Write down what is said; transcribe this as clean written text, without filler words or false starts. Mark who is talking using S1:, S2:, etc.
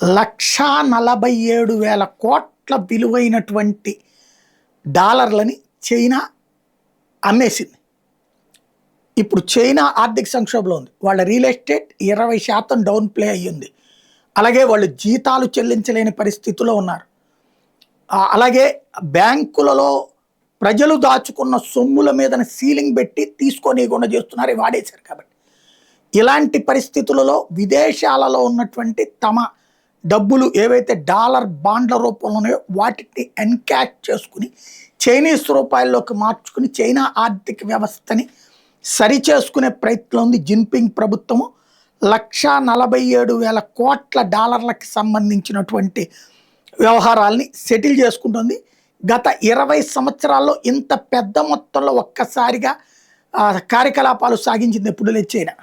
S1: 1,47,000 కోట్ల విలువైనటువంటి డాలర్లని చైనా అమ్మేసింది. ఇప్పుడు చైనా ఆర్థిక సంక్షోభంలో ఉంది. వాళ్ళ రియల్ ఎస్టేట్ 20% డౌన్ ప్లే అయ్యింది. అలాగే వాళ్ళు జీతాలు చెల్లించలేని పరిస్థితిలో ఉన్నారు. అలాగే బ్యాంకులలో ప్రజలు దాచుకున్న సొమ్ముల మీద సీలింగ్ పెట్టి తీసుకోనియకుండా చేస్తున్నారు, వాడేశారు. కాబట్టి ఇలాంటి పరిస్థితులలో విదేశాలలో ఉన్నటువంటి తమ డబ్బులు ఏవైతే డాలర్ బాండ్ల రూపంలో ఉన్నాయో వాటిని ఎన్కాష్ చేసుకుని చైనీస్ రూపాయల్లోకి మార్చుకుని చైనా ఆర్థిక వ్యవస్థని సరిచేసుకునే ప్రయత్నం ఉంది జిన్పింగ్ ప్రభుత్వము. 1,47,000 కోట్ల డాలర్లకి సంబంధించినటువంటి వ్యవహారాల్ని సెటిల్ చేసుకుంటుంది. గత 20 సంవత్సరాల్లో ఇంత పెద్ద మొత్తంలో ఒక్కసారిగా కార్యకలాపాలు సాగించింది ఎప్పుడు లేదు చైనా.